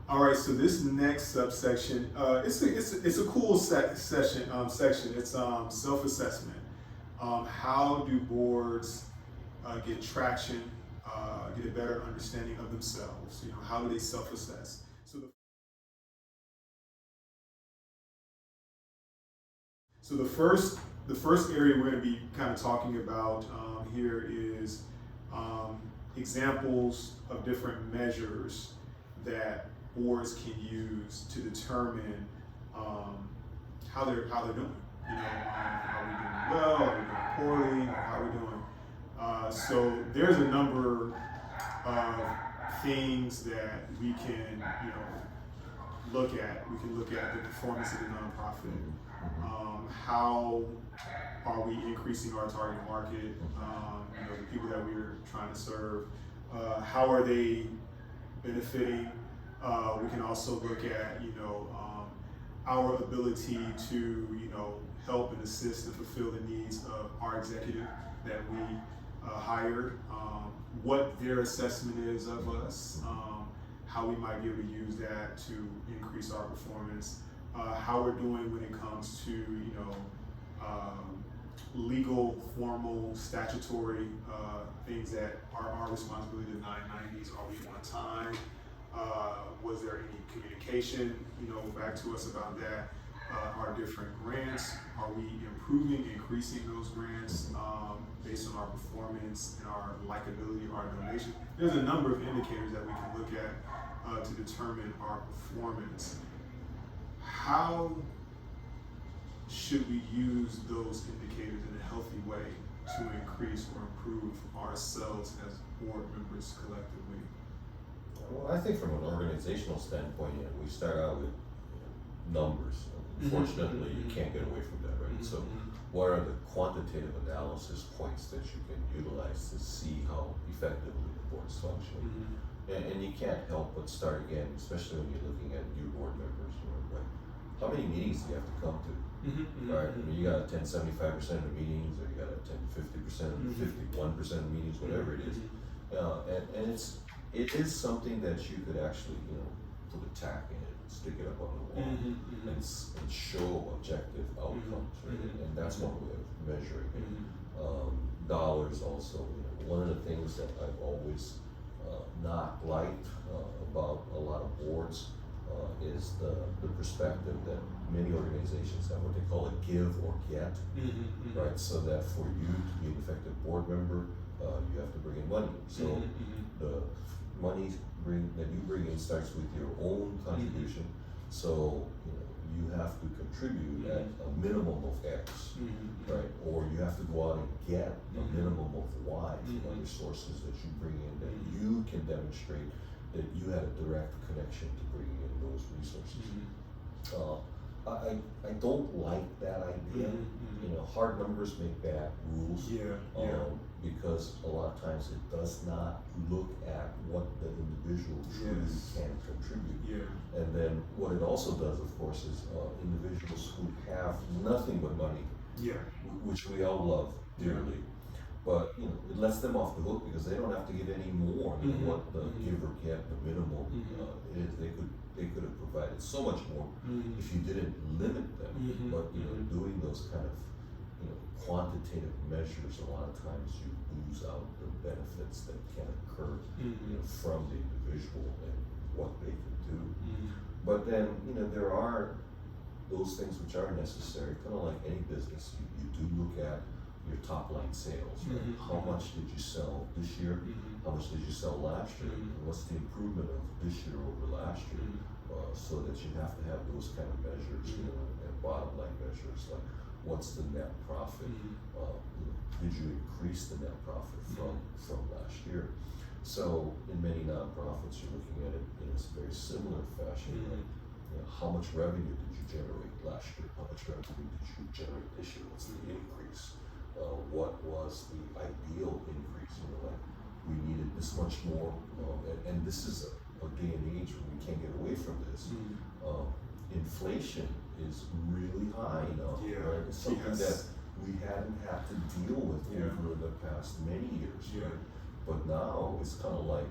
All right, so this next subsection, it's a cool section. It's self-assessment. How do boards get traction, get a better understanding of themselves? You know, how do they self-assess? So the first area we're going to be kind of talking about here is examples of different measures that boards can use to determine how they're doing. You know, are we doing well? Are we doing poorly? How are we doing? So there's a number of things that we can, you know, look at. We can look at the performance of the nonprofit. How are we increasing our target market? You know, the people that we're trying to serve. How are they benefiting? We can also look at, you know, our ability to, you know, help and assist and fulfill the needs of our executive that we hired, what their assessment is of us, how we might be able to use that to increase our performance, how we're doing when it comes to, you know, legal, formal, statutory things that are our responsibility, the 990s. Are we on time? Was there any communication, you know, back to us about that? Our different grants, are we improving, increasing those grants based on our performance and our likability, our donation? There's a number of indicators that we can look at to determine our performance. How should we use those indicators in a healthy way to increase or improve ourselves as board members collectively? Well, I think from an organizational standpoint, you know, we start out with numbers. Unfortunately, you can't get away from that, right? So what are the quantitative analysis points that you can utilize to see how effectively the board is functioning? And you can't help but start again, especially when you're looking at new board members, you know, like how many meetings do you have to come to? Right? I mean, you got to attend 75% of the meetings, or you got to attend 50% of the 51% of the meetings, whatever it is. And it is something that you could actually, you know, put a tack in it, stick it up on the wall, and show objective outcomes, right? And that's one way of measuring it. Dollars also, you know, one of the things that I've always not liked about a lot of boards is the perspective that many organizations have what they call a give or get, right? So that for you to be an effective board member, you have to bring in money. So the money that you bring in starts with your own contribution. So you have to contribute at a minimum of X, right? Or you have to go out and get a minimum of Y from other sources that you bring in that you can demonstrate that you had a direct connection to bringing in those resources. I don't like that idea. You know, hard numbers make bad rules. Because a lot of times it does not look at what the individual truly can contribute. And then what it also does, of course, is individuals who have nothing but money, which we all love dearly, but you know, it lets them off the hook because they don't have to give any more than what the give or get, the minimum is. They could have provided so much more if you didn't limit them. But you know, doing those kind of quantitative measures, a lot of times you lose out the benefits that can occur from the individual and what they can do. But then there are those things which are necessary, kind of like any business. You do look at your top line sales, right? How much did you sell this year? How much did you sell last year? And what's the improvement of this year over last year? So that you have to have those kind of measures, and bottom line measures, like what's the net profit? Did you increase the net profit from last year? So in many nonprofits, you're looking at it in a very similar fashion. Like, how much revenue did you generate last year? How much revenue did you generate this year? What's the increase? What was the ideal increase? Like we needed this much more, and this is a day and age where we can't get away from this. Inflation is really high now, right? It's something that we hadn't had to deal with over the past many years, right? But now it's kind of like,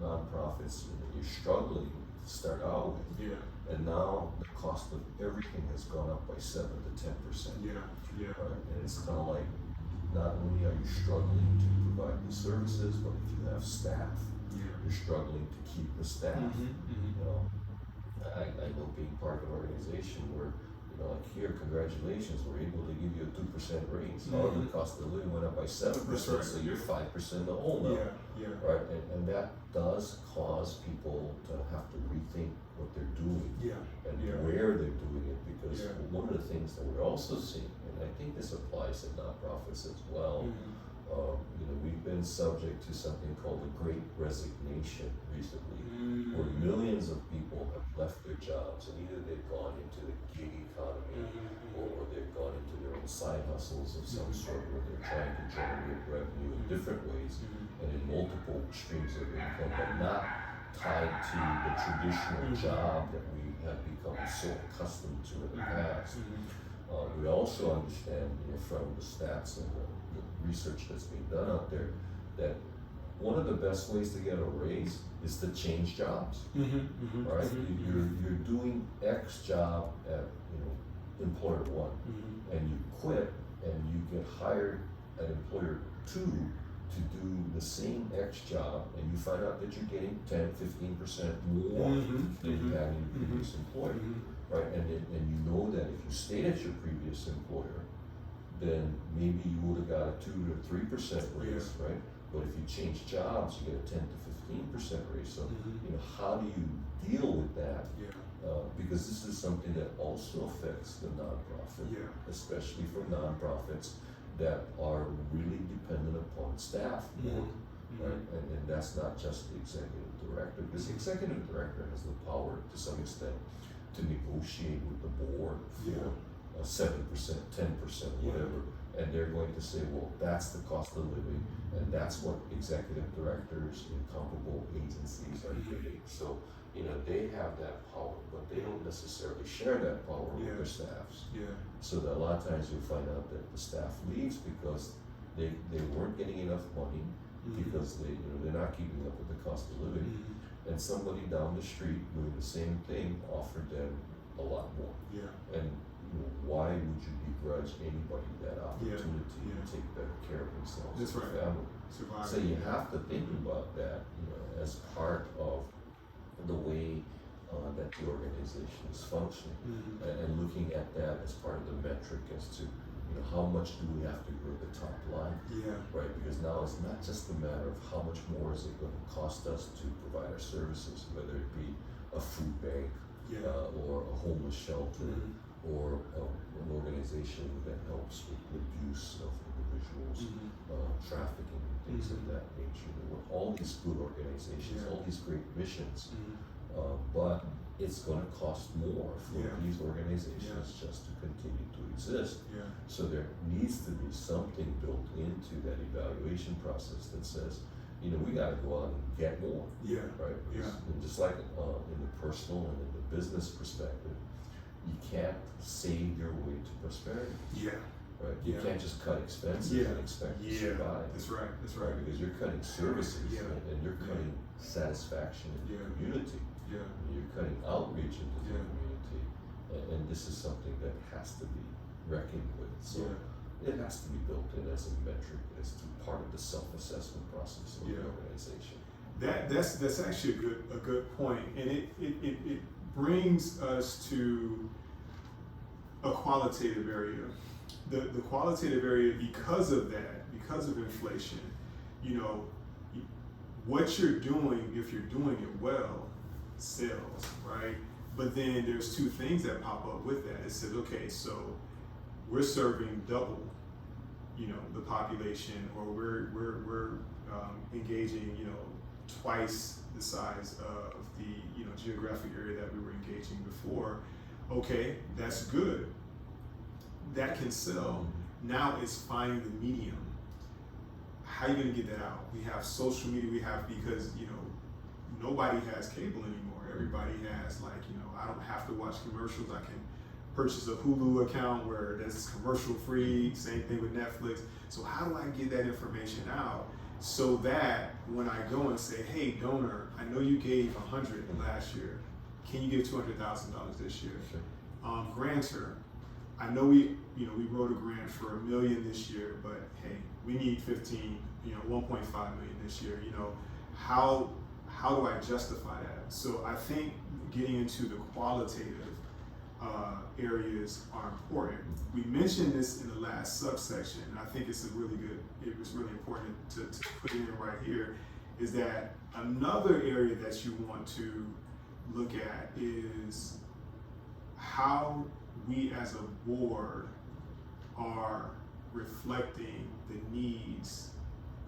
nonprofits, you're struggling to start out with. Yeah. And now the cost of everything has gone up by 7 to 10%. Yeah. Yeah. Right? And it's kind of like, not only are you struggling to provide the services, but if you have staff, you're struggling to keep the staff. You know, I know being part of an organization where, you know, like here, congratulations, we're able to give you a 2% raise. However, the cost of living went up by 7%, right. so you're 5% the whole now. Right? And that does cause people to have to rethink what they're doing and where they're doing it, because one of the things that we're also seeing, and I think this applies to nonprofits as well, you know, we've been subject to something called the Great Resignation recently, where millions of people have left their jobs, and either they've gone into the gig economy or they've gone into their own side hustles of some sort, where they're trying to generate revenue in different ways and in multiple streams of income, but not tied to the traditional job that we have become so accustomed to in the past. We also understand, you know, from the stats and the research that's being done out there, that one of the best ways to get a raise is to change jobs. Right? You're doing X job at, you know, employer 1, and you quit and you get hired at employer 2 to do the same X job, and you find out that you're getting 10-15% more than you had in your previous employer. Right? And you know that if you stayed at your previous employer, then maybe you would have got a 2 to 3% raise, right? But if you change jobs, you get a 10 to 15% raise. So, you know, how do you deal with that? Because this is something that also affects the nonprofit, especially for nonprofits that are really dependent upon staff, right? And that's not just the executive director, because the executive director has the power to some extent to negotiate with the board for 7%, 10%, whatever, and they're going to say, well, that's the cost of living, and that's what executive directors in comparable agencies are getting. So, you know, they have that power, but they don't necessarily share that power with their staffs. So that a lot of times you'll find out that the staff leaves because they weren't getting enough money, because they're not keeping up with the cost of living. And somebody down the street doing the same thing offered them a lot more. And you know, why would you begrudge anybody that opportunity to take better care of themselves and their family? So you have to think about that, you know, as part of the way that the organization is functioning, and looking at that as part of the metric as to, you know, how much do we have to grow the top line, right? Because now it's not just a matter of how much more is it going to cost us to provide our services, whether it be a food bank or a homeless shelter or an organization that helps with abuse of individuals, trafficking, things of that nature. There were all these good organizations, all these great missions, but it's going to cost more for these organizations just to continue to exist. So there needs to be something built into that evaluation process that says, you know, we got to go out and get more. Right? And just like in the personal and in the business perspective, you can't save your way to prosperity. Right? You can't just cut expenses and expect to survive. That's right. Because you're cutting services and you're cutting satisfaction in the community. You're cutting outreach into the community. And this is something that has to be reckoned with. So it has to be built in as a metric, as to part of the self-assessment process of the organization. That's actually a good point, and it brings us to a qualitative area. The qualitative area, because of that, because of inflation, you know, what you're doing, if you're doing it well, sells, right? But then there's two things that pop up with that. It says, okay, so we're serving double, you know, the population, or we're engaging, you know, twice the size of the, you know, geographic area that we were engaging before. Okay, that's good. That can sell. Now it's finding the medium. How are you gonna get that out? We have social media, because, you know, nobody has cable anymore. Everybody has, like, you know, I don't have to watch commercials. I can purchase a Hulu account where that's commercial free, same thing with Netflix. So how do I get that information out so that when I go and say, hey, donor, I know you gave 100 last year, can you give $200,000 this year? Sure. Grantor, I know we wrote a grant for $1 million this year, but hey, we need 15, 1.5 million this year. How do I justify that? So I think getting into the qualitative areas are important. We mentioned this in the last subsection, and I think it's really important to put in right here, is that another area that you want to look at is how we as a board are reflecting the needs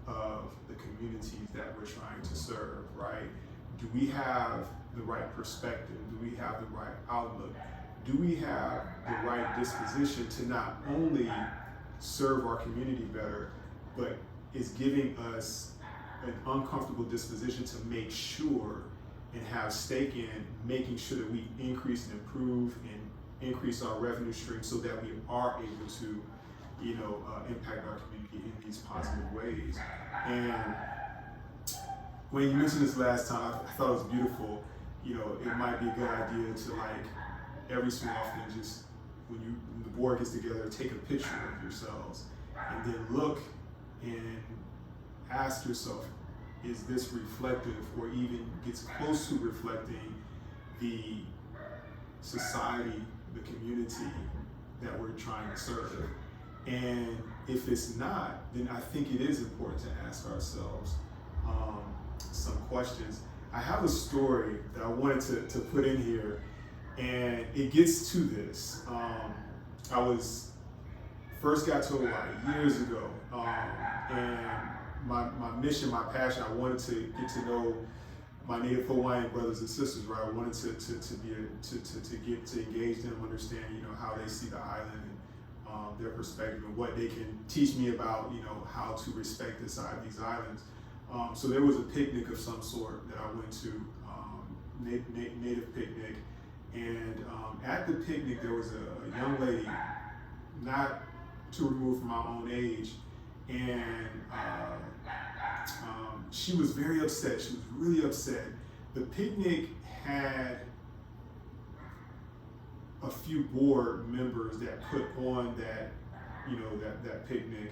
of the communities that we're trying to serve, right? Do we have the right perspective? Do we have the right outlook? Do we have the right disposition to not only serve our community better, but is giving us an uncomfortable disposition to make sure and have stake in making sure that we increase and improve and increase our revenue stream so that we are able to, impact our community in these positive ways. And when you mentioned this last time, I thought it was beautiful. It might be a good idea to every so often, just when the board gets together, take a picture of yourselves and then look and ask yourself, is this reflective or even gets close to reflecting the society, the community that we're trying to serve? And if it's not, then I think it is important to ask ourselves some questions. I have a story that I wanted to put in here, and it gets to this. I first got to Hawaii years ago, and my mission, my passion, I wanted to get to know my Native Hawaiian brothers and sisters, right? I wanted to get to engage them, understand, how they see the island and their perspective and what they can teach me about, how to respect these islands. So there was a picnic of some sort that I went to, native picnic, and at the picnic there was a young lady, not too removed from my own age, and she was very upset. She was really upset. The picnic had a few board members that put on that picnic,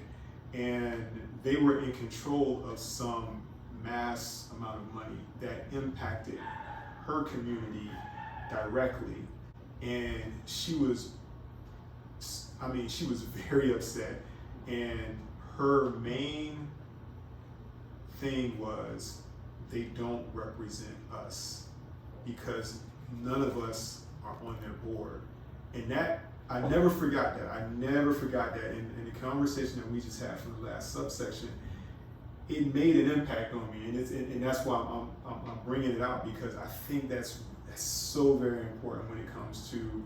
and they were in control of some mass amount of money that impacted her community directly, and she was very upset, and her main thing was they don't represent us because none of us are on their board. And that, I never forgot that. In the conversation that we just had from the last subsection, it made an impact on me, and that's why I'm bringing it out, because I think that's so very important when it comes to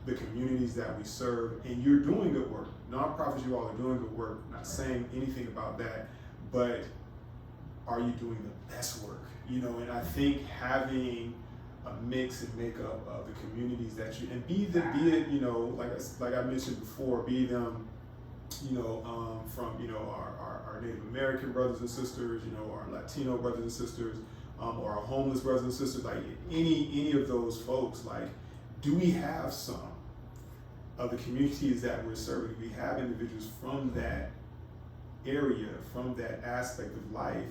the communities that we serve. And you're doing good work. Nonprofits, you all are doing good work. Not saying anything about that, but are you doing the best work? And I think having a mix and makeup of the communities that you, and be it, like I mentioned before, be them, from, our Native American brothers and sisters, our Latino brothers and sisters, or our homeless brothers and sisters, like any of those folks, do we have some of the communities that we're serving? Do we have individuals from that area, from that aspect of life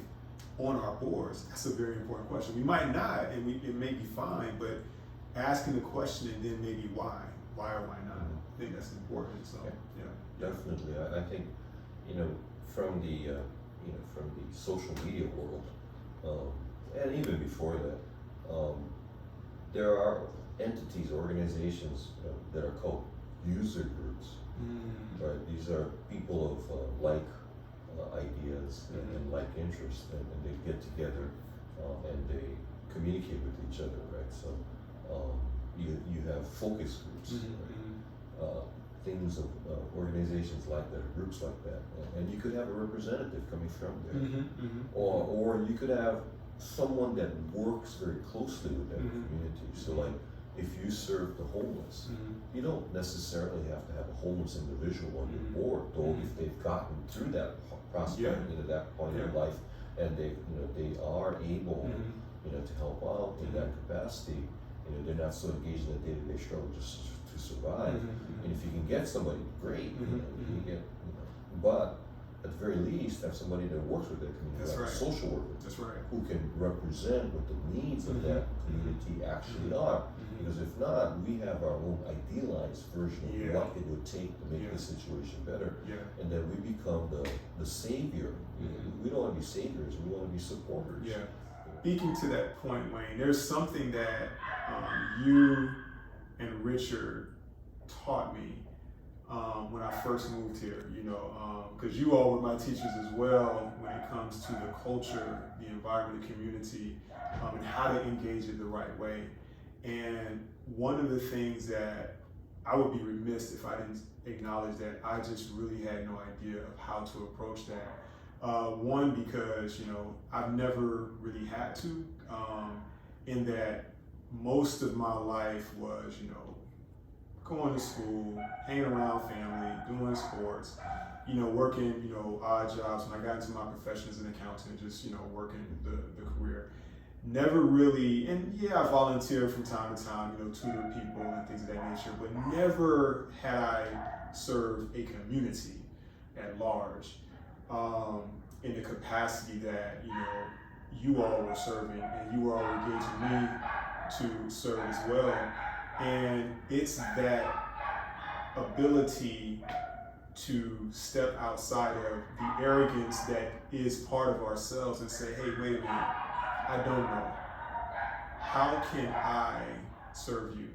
on our boards? That's a very important question. We might not, and it may be fine, but asking the question and then maybe why or why not, I think that's important. So yeah. Definitely. I think, from the social media world, and even before that, there are entities, organizations that are called user groups. Right? These are people of like ideas and like interests, and they get together and they communicate with each other, right? So you have focus groups, right? Things of organizations like that, groups like that, and you could have a representative coming from there, or you could have someone that works very closely with that community. So like, if you serve the homeless, you don't necessarily have to have a homeless individual on your board, though if they've gotten through that prospect, that point in life, and they are able, to help out in that capacity, You know, they're not so engaged in the day-to-day struggle just to survive. And if you can get somebody, great. You know, you can get, you know, but at the very least, have somebody that works with their community, That's like right. a social worker, That's right. who can represent what the needs of that community actually are. Because if not, we have our own idealized version of what it would take to make the situation better. And then we become the savior. You know, we don't want to be saviors, we want to be supporters. Speaking to that point, Wayne, there's something that you and Richard taught me when I first moved here, you know, because you all were my teachers as well when it comes to the culture, the environment, the community, and how to engage it the right way. And one of the things that I would be remiss if I didn't acknowledge that I just really had no idea of how to approach that. One, because, you know, I've never really had to, in that most of my life was, you know, going to school, hanging around family, doing sports, you know, working, you know, odd jobs. When I got into my profession as an accountant, just, you know, working the career. Never really, and yeah, I volunteered from time to time, you know, tutor people and things of that nature, but never had I served a community at large in the capacity that, you know, you all were serving, and you were all engaging me to serve as well. And it's that ability to step outside of the arrogance that is part of ourselves and say, hey, wait a minute, I don't know. How can I serve you?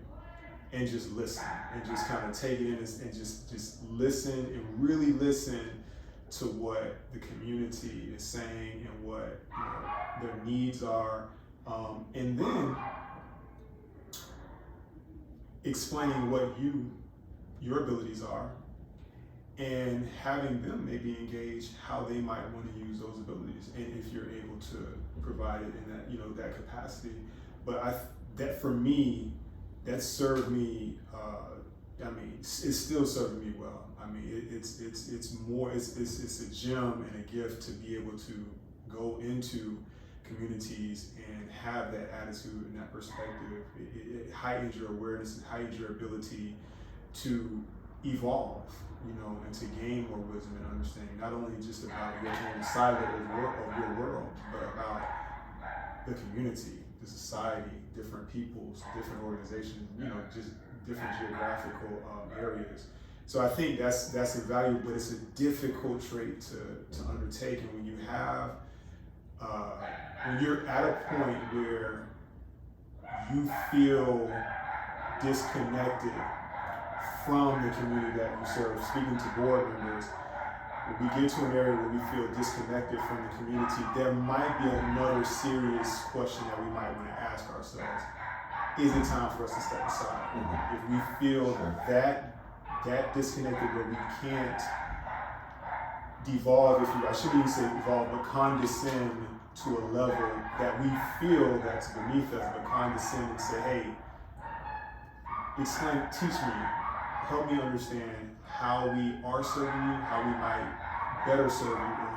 And just listen and just kind of take it in and just listen and really listen to what the community is saying and what, you know, their needs are. And then explaining what your abilities are, and having them maybe engage how they might want to use those abilities, and if you're able to provide it in that, you know, that capacity. But that for me, that served me. I mean, it's still serving me well. I mean, it's a gem and a gift to be able to go into communities and have that attitude and that perspective. It heightens your awareness and heightens your ability to evolve, you know, and to gain more wisdom and understanding, not only just about your own side of your world, but about the community, the society, different peoples, different organizations, you know, just different geographical areas. So I think that's invaluable, but it's a difficult trait to undertake. And when you have, when you're at a point where you feel disconnected from the community that you serve, speaking to board members, when we get to an area where we feel disconnected from the community, there might be another serious question that we might want to ask ourselves. Is it time for us to step aside? If we feel that disconnected where we can't devolve, I shouldn't even say evolve, but condescend to a level that we feel that's beneath us, but condescend and say, hey, explain, teach me, help me understand how we are serving you, how we might better serve you, or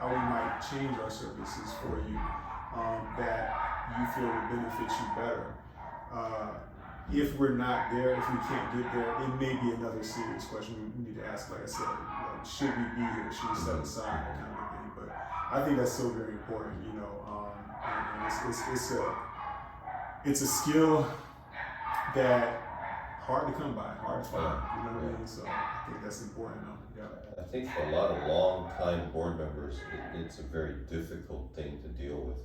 how we might change our services for you that you feel will benefit you better. If we're not there, if we can't get there, it may be another serious question we need to ask. Like I said, like, should we be here? Should we step aside? That kind of thing. But I think that's so very important, you know. And it's a skill that hard to come by, hard to find. You know what I mean? So I think that's important. I think for a lot of long-time board members, it's a very difficult thing to deal with.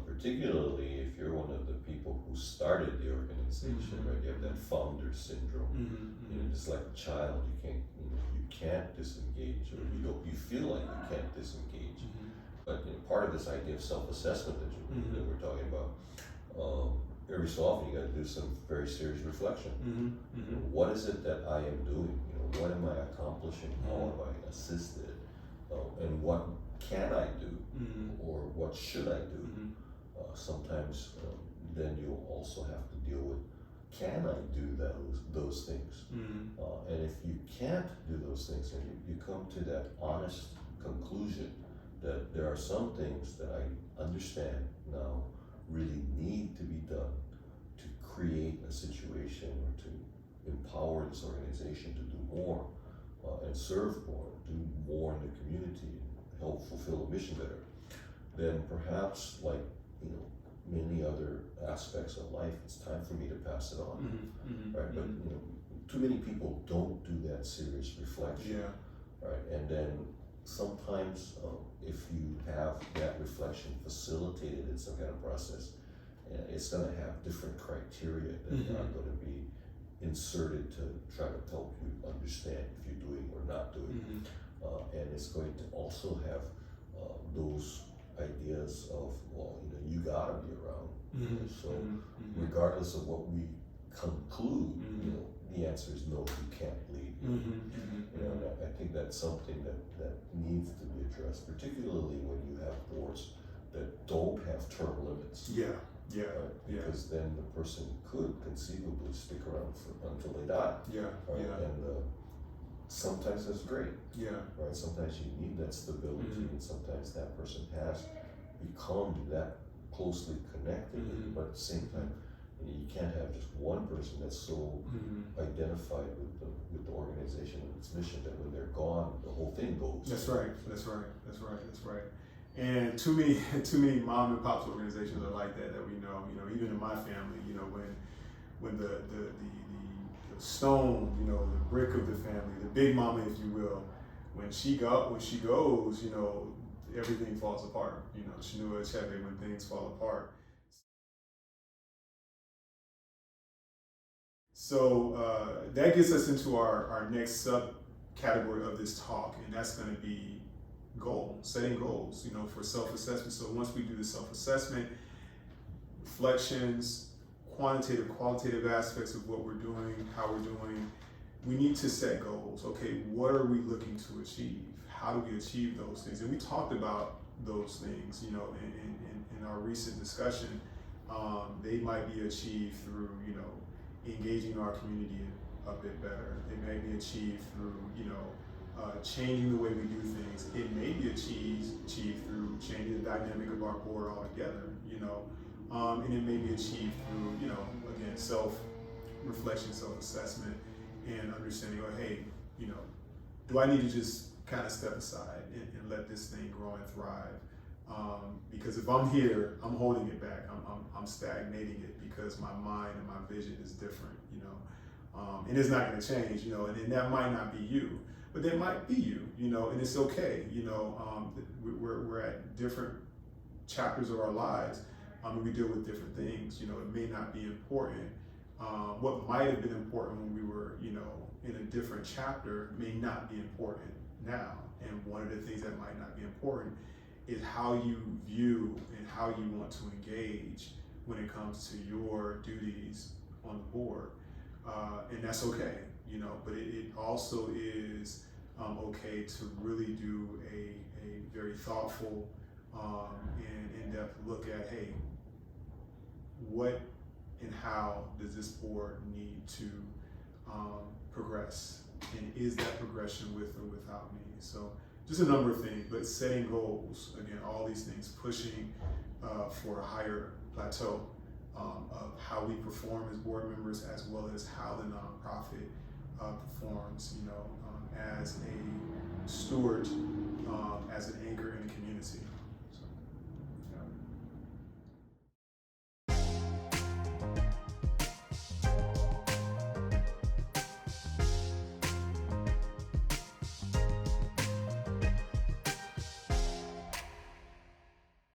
Particularly if you're one of the people who started the organization, right? You have that founder syndrome. You know, just like a child, you can't disengage, or you feel like you can't disengage. But, you know, part of this idea of self-assessment that we're talking about, every so often you got to do some very serious reflection. You know, what is it that I am doing? You know, what am I accomplishing? How have I assisted? And what can I do? Or what should I do? Sometimes then you'll also have to deal with, can I do those things? And if you can't do those things, then you come to that honest conclusion that there are some things that I understand now really need to be done to create a situation or to empower this organization to do more and serve more, do more in the community, help fulfill the mission better, then perhaps, like, you know, many other aspects of life, it's time for me to pass it on, right? But you know, too many people don't do that serious reflection, right? And then sometimes if you have that reflection facilitated in some kind of process, it's going to have different criteria that are going to be inserted to try to help you understand if you're doing or not doing. And it's going to also have those ideas of, well, you know, you gotta be around. So regardless of what we conclude, you know, the answer is no, you can't lead. You know, and I think that's something that needs to be addressed, particularly when you have boards that don't have term limits. Right? Because then the person could conceivably stick around until they die. Right? And sometimes that's great. Right? Sometimes you need that stability, and sometimes that person has become that closely connected. But at the same time, you can't have just one person that's so identified with the organization and its mission that when they're gone, the whole thing goes. That's right. And too many mom and pops organizations are like that we know. You know, even in my family, you know, when the stone, you know, the brick of the family, the big mama, if you will, when she goes, you know, everything falls apart. You know, she knew it's heavy when things fall apart. So that gets us into our next subcategory of this talk, and that's going to be setting goals, you know, for self-assessment. So once we do the self-assessment, reflections, qualitative aspects of what we're doing, how we're doing, we need to set goals. Okay, what are we looking to achieve? How do we achieve those things? And we talked about those things, you know, in our recent discussion. They might be achieved through, you know, engaging our community a bit better. They may be achieved through, you know, changing the way we do things. It may be achieved through changing the dynamic of our board altogether, you know, and it may be achieved through, you know, again, self-reflection, self-assessment, and understanding, oh, hey, you know, do I need to just kind of step aside and let this thing grow and thrive? Because if I'm here, I'm holding it back. I'm stagnating it because my mind and my vision is different, you know, and it's not going to change, you know, and that might not be you, but that might be you, you know, and it's okay, you know. We're at different chapters of our lives, and we deal with different things, you know. It may not be important. What might have been important when we were, you know, in a different chapter may not be important now. And one of the things that might not be important is how you view and how you want to engage when it comes to your duties on the board. And that's okay, you know, but it also is okay to really do a very thoughtful and in-depth look at, hey, what and how does this board need to progress? And is that progression with or without me? So just a number of things, but setting goals, again, all these things, pushing for a higher plateau of how we perform as board members, as well as how the nonprofit performs, you know, as a steward, as an anchor in the community.